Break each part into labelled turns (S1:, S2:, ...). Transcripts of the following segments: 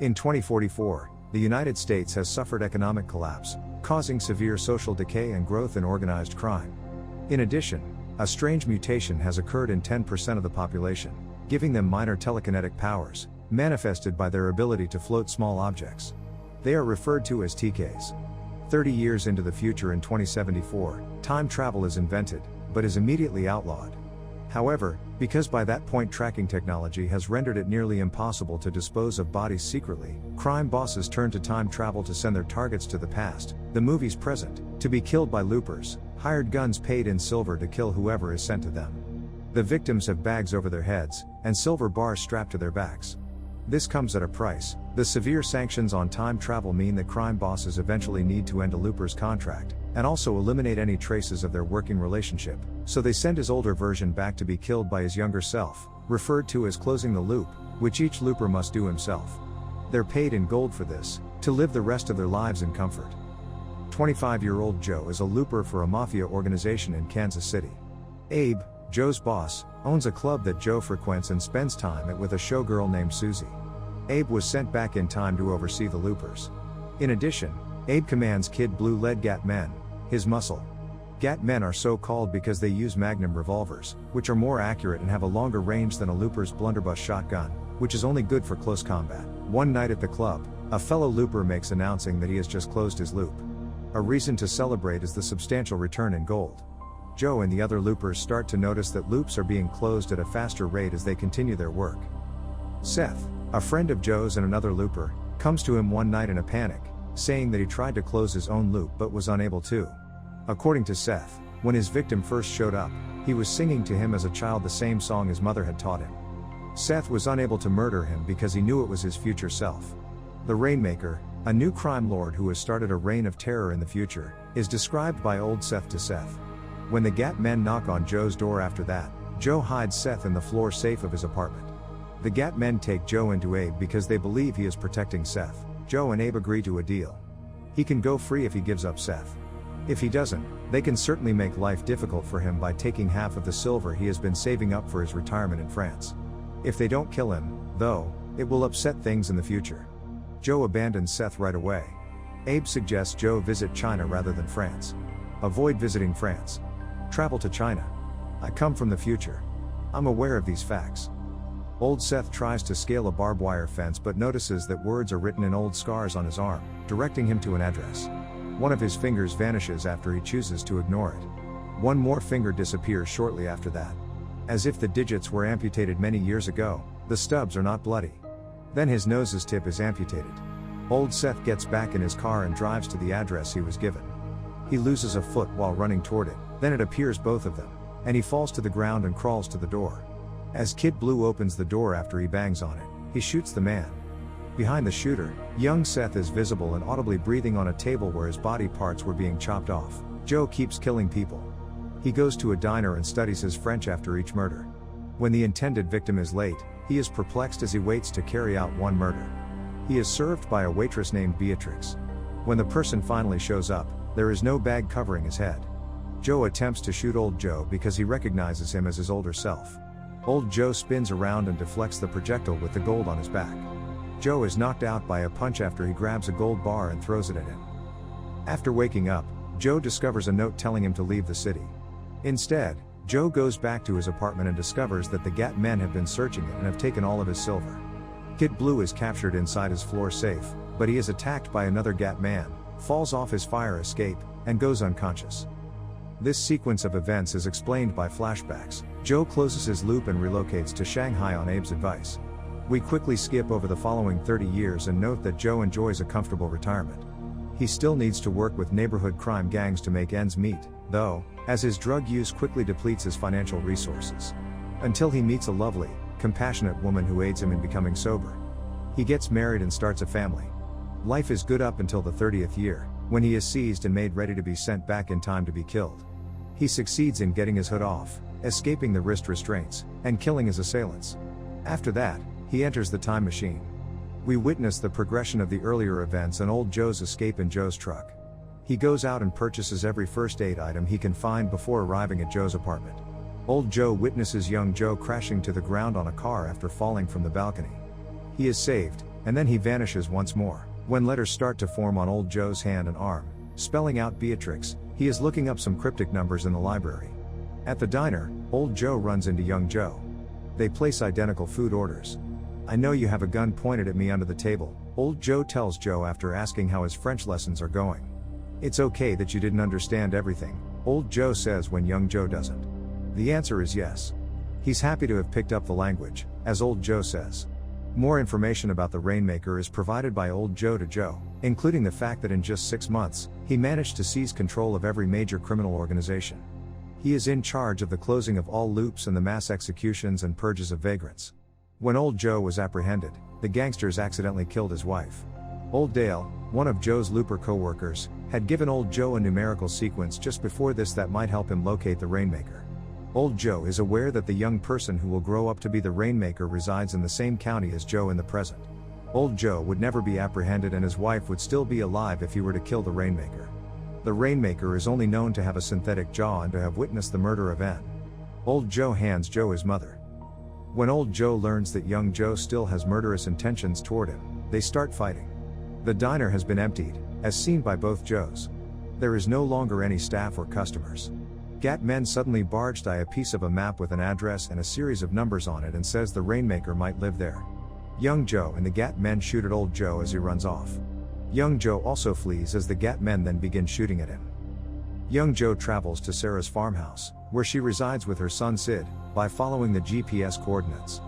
S1: In 2044, the United States has suffered economic collapse, causing severe social decay and growth in organized crime. In addition, a strange mutation has occurred in 10% of the population, giving them minor telekinetic powers, manifested by their ability to float small objects. They are referred to as TKs. 30 years into the future in 2074, time travel is invented, but is immediately outlawed. However, because by that point tracking technology has rendered it nearly impossible to dispose of bodies secretly, crime bosses turn to time travel to send their targets to the past, the movie's present, to be killed by loopers, hired guns paid in silver to kill whoever is sent to them. The victims have bags over their heads, and silver bars strapped to their backs. This comes at a price. The severe sanctions on time travel mean that crime bosses eventually need to end a looper's contract, and also eliminate any traces of their working relationship, so they send his older version back to be killed by his younger self, referred to as closing the loop, which each looper must do himself. They're paid in gold for this, to live the rest of their lives in comfort. 25-year-old Joe is a looper for a mafia organization in Kansas City. Abe, Joe's boss, owns a club that Joe frequents and spends time at with a showgirl named Susie. Abe was sent back in time to oversee the loopers. In addition, Abe commands Kid Blue led Gat Men, his muscle. Gat Men are so called because they use Magnum revolvers, which are more accurate and have a longer range than a looper's blunderbuss shotgun, which is only good for close combat. One night at the club, a fellow looper makes announcing that he has just closed his loop. A reason to celebrate is the substantial return in gold. Joe and the other loopers start to notice that loops are being closed at a faster rate as they continue their work. Seth, a friend of Joe's and another looper, comes to him one night in a panic, saying that he tried to close his own loop but was unable to. According to Seth, when his victim first showed up, he was singing to him as a child the same song his mother had taught him. Seth was unable to murder him because he knew it was his future self. The Rainmaker, a new crime lord who has started a reign of terror in the future, is described by old Seth to Seth. When the Gat Men knock on Joe's door after that, Joe hides Seth in the floor safe of his apartment. The Gat Men take Joe into Abe because they believe he is protecting Seth. Joe and Abe agree to a deal. He can go free if he gives up Seth. If he doesn't, they can certainly make life difficult for him by taking half of the silver he has been saving up for his retirement in France. If they don't kill him, though, it will upset things in the future. Joe abandons Seth right away. Abe suggests Joe visit China rather than France. Avoid visiting France. Travel to China. I come from the future. I'm aware of these facts. Old Seth tries to scale a barbed wire fence but notices that words are written in old scars on his arm, directing him to an address. One of his fingers vanishes after he chooses to ignore it. One more finger disappears shortly after that. As if the digits were amputated many years ago, the stubs are not bloody. Then his nose's tip is amputated. Old Seth gets back in his car and drives to the address he was given. He loses a foot while running toward it, then it appears both of them, and he falls to the ground and crawls to the door. As Kid Blue opens the door after he bangs on it, he shoots the man. Behind the shooter, young Seth is visible and audibly breathing on a table where his body parts were being chopped off. Joe keeps killing people. He goes to a diner and studies his French after each murder. When the intended victim is late, he is perplexed as he waits to carry out one murder. He is served by a waitress named Beatrix. When the person finally shows up, there is no bag covering his head. Joe attempts to shoot Old Joe because he recognizes him as his older self. Old Joe spins around and deflects the projectile with the gold on his back. Joe is knocked out by a punch after he grabs a gold bar and throws it at him. After waking up, Joe discovers a note telling him to leave the city. Instead, Joe goes back to his apartment and discovers that the Gat Men have been searching it and have taken all of his silver. Kid Blue is captured inside his floor safe, but he is attacked by another Gat Man, falls off his fire escape, and goes unconscious. This sequence of events is explained by flashbacks. Joe closes his loop and relocates to Shanghai on Abe's advice. We quickly skip over the following 30 years and note that Joe enjoys a comfortable retirement. He still needs to work with neighborhood crime gangs to make ends meet, though, as his drug use quickly depletes his financial resources. Until he meets a lovely, compassionate woman who aids him in becoming sober. He gets married and starts a family. Life is good up until the 30th year, when he is seized and made ready to be sent back in time to be killed. He succeeds in getting his hood off, escaping the wrist restraints, and killing his assailants. After that, he enters the time machine. We witness the progression of the earlier events and Old Joe's escape in Joe's truck. He goes out and purchases every first aid item he can find before arriving at Joe's apartment. Old Joe witnesses young Joe crashing to the ground on a car after falling from the balcony. He is saved, and then he vanishes once more. When letters start to form on old Joe's hand and arm, spelling out Beatrix, he is looking up some cryptic numbers in the library. At the diner, old Joe runs into young Joe. They place identical food orders. "I know you have a gun pointed at me under the table," old Joe tells Joe after asking how his French lessons are going. "It's okay that you didn't understand everything," old Joe says when young Joe doesn't. The answer is yes. He's happy to have picked up the language, as old Joe says. More information about the Rainmaker is provided by old Joe to Joe, including the fact that in just 6 months, he managed to seize control of every major criminal organization. He is in charge of the closing of all loops and the mass executions and purges of vagrants. When old Joe was apprehended, the gangsters accidentally killed his wife. Old Dale, one of Joe's looper co-workers, had given old Joe a numerical sequence just before this that might help him locate the Rainmaker. Old Joe is aware that the young person who will grow up to be the Rainmaker resides in the same county as Joe in the present. Old Joe would never be apprehended and his wife would still be alive if he were to kill the Rainmaker. The Rainmaker is only known to have a synthetic jaw and to have witnessed the murder of N. Old Joe hands Joe his mother. When old Joe learns that young Joe still has murderous intentions toward him, they start fighting. The diner has been emptied, as seen by both Joes. There is no longer any staff or customers. GAT men suddenly barged by a piece of a map with an address and a series of numbers on it and says the Rainmaker might live there. Young Joe and the GAT men shoot at old Joe as he runs off. Young Joe also flees as the GAT men then begin shooting at him. Young Joe travels to Sarah's farmhouse, where she resides with her son Sid, by following the GPS coordinates.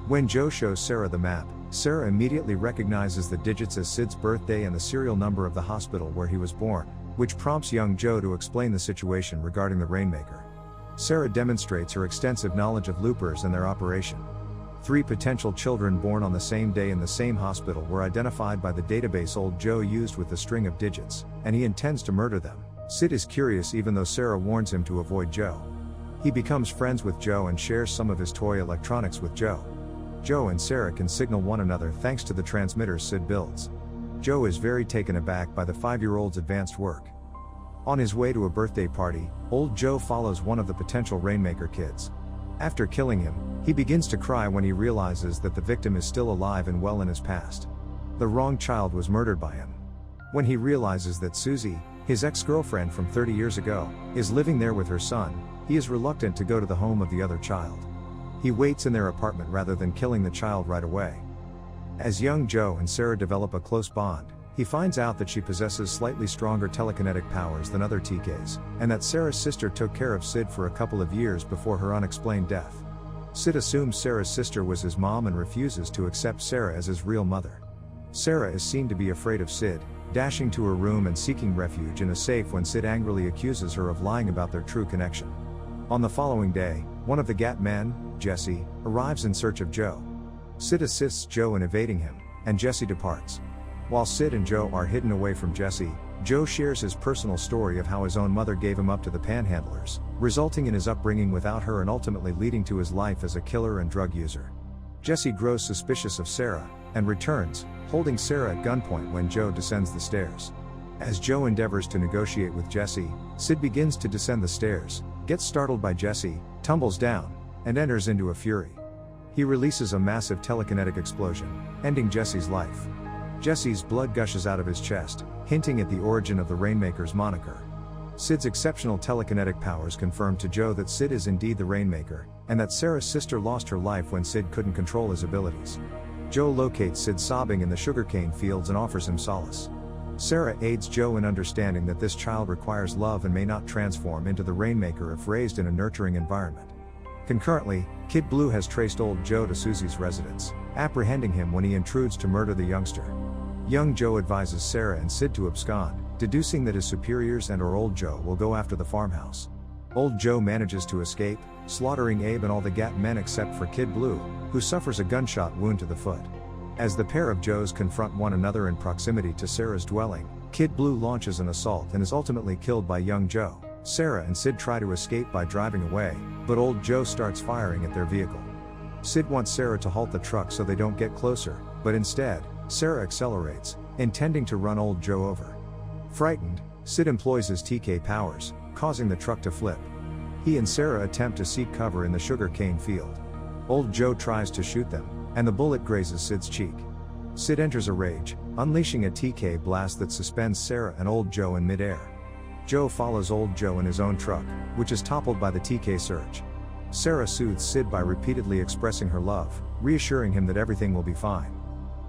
S1: When Joe shows Sarah the map, Sarah immediately recognizes the digits as Sid's birthday and the serial number of the hospital where he was born, which prompts young Joe to explain the situation regarding the Rainmaker. Sarah demonstrates her extensive knowledge of loopers and their operation. 3 potential children born on the same day in the same hospital were identified by the database old Joe used with the string of digits, and he intends to murder them. Sid is curious even though Sarah warns him to avoid Joe. He becomes friends with Joe and shares some of his toy electronics with Joe. Joe and Sarah can signal one another thanks to the transmitters Sid builds. Joe is very taken aback by the 5-year-old's advanced work. On his way to a birthday party, old Joe follows one of the potential Rainmaker kids. After killing him, he begins to cry when he realizes that the victim is still alive and well in his past. The wrong child was murdered by him. When he realizes that Susie, his ex-girlfriend from 30 years ago, is living there with her son, he is reluctant to go to the home of the other child. He waits in their apartment rather than killing the child right away. As young Joe and Sarah develop a close bond, he finds out that she possesses slightly stronger telekinetic powers than other TKs, and that Sarah's sister took care of Sid for a couple of years before her unexplained death. Sid assumes Sarah's sister was his mom and refuses to accept Sarah as his real mother. Sarah is seen to be afraid of Sid, dashing to her room and seeking refuge in a safe when Sid angrily accuses her of lying about their true connection. On the following day, one of the GAT men, Jesse, arrives in search of Joe. Sid assists Joe in evading him, and Jesse departs. While Sid and Joe are hidden away from Jesse, Joe shares his personal story of how his own mother gave him up to the panhandlers, resulting in his upbringing without her and ultimately leading to his life as a killer and drug user. Jesse grows suspicious of Sarah, and returns, holding Sarah at gunpoint when Joe descends the stairs. As Joe endeavors to negotiate with Jesse, Sid begins to descend the stairs, gets startled by Jesse, tumbles down, and enters into a fury. He releases a massive telekinetic explosion, ending Jesse's life. Jesse's blood gushes out of his chest, hinting at the origin of the Rainmaker's moniker. Sid's exceptional telekinetic powers confirm to Joe that Sid is indeed the Rainmaker, and that Sarah's sister lost her life when Sid couldn't control his abilities. Joe locates Sid sobbing in the sugarcane fields and offers him solace. Sarah aids Joe in understanding that this child requires love and may not transform into the Rainmaker if raised in a nurturing environment. Concurrently, Kid Blue has traced old Joe to Susie's residence, apprehending him when he intrudes to murder the youngster. Young Joe advises Sarah and Sid to abscond, deducing that his superiors and/or old Joe will go after the farmhouse. Old Joe manages to escape, slaughtering Abe and all the GAT men except for Kid Blue, who suffers a gunshot wound to the foot. As the pair of Joes confront one another in proximity to Sarah's dwelling, Kid Blue launches an assault and is ultimately killed by young Joe. Sarah and Sid try to escape by driving away, but old Joe starts firing at their vehicle. Sid wants Sarah to halt the truck so they don't get closer, but instead, Sarah accelerates, intending to run old Joe over. Frightened, Sid employs his TK powers, causing the truck to flip. He and Sarah attempt to seek cover in the sugarcane field. Old Joe tries to shoot them, and the bullet grazes Sid's cheek. Sid enters a rage, unleashing a TK blast that suspends Sarah and Old Joe in midair. Joe follows Old Joe in his own truck, which is toppled by the TK surge. Sarah soothes Sid by repeatedly expressing her love, reassuring him that everything will be fine.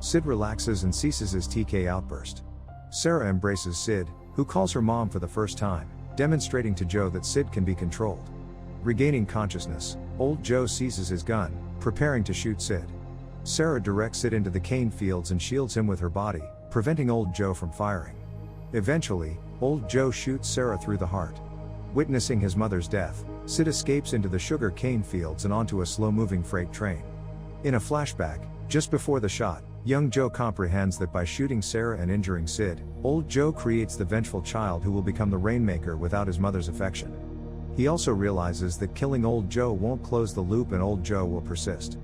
S1: Sid relaxes and ceases his TK outburst. Sarah embraces Sid, who calls her mom for the first time, demonstrating to Joe that Sid can be controlled. Regaining consciousness, Old Joe seizes his gun, preparing to shoot Sid. Sarah directs Sid into the cane fields and shields him with her body, preventing Old Joe from firing. Eventually, Old Joe shoots Sarah through the heart. Witnessing his mother's death, Sid escapes into the sugar cane fields and onto a slow-moving freight train. In a flashback, just before the shot, young Joe comprehends that by shooting Sarah and injuring Sid, Old Joe creates the vengeful child who will become the Rainmaker without his mother's affection. He also realizes that killing Old Joe won't close the loop and Old Joe will persist.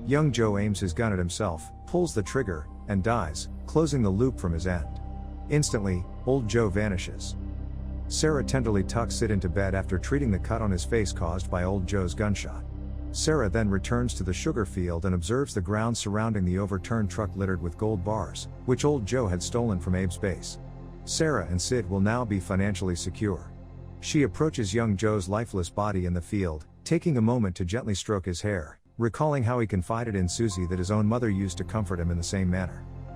S1: Young Joe aims his gun at himself, pulls the trigger, and dies, closing the loop from his end. Instantly, Old Joe vanishes. Sarah tenderly tucks Sid into bed after treating the cut on his face caused by Old Joe's gunshot. Sarah then returns to the sugar field and observes the ground surrounding the overturned truck littered with gold bars, which Old Joe had stolen from Abe's base. Sarah and Sid will now be financially secure. She approaches young Joe's lifeless body in the field, taking a moment to gently stroke his hair, recalling how he confided in Susie that his own mother used to comfort him in the same manner.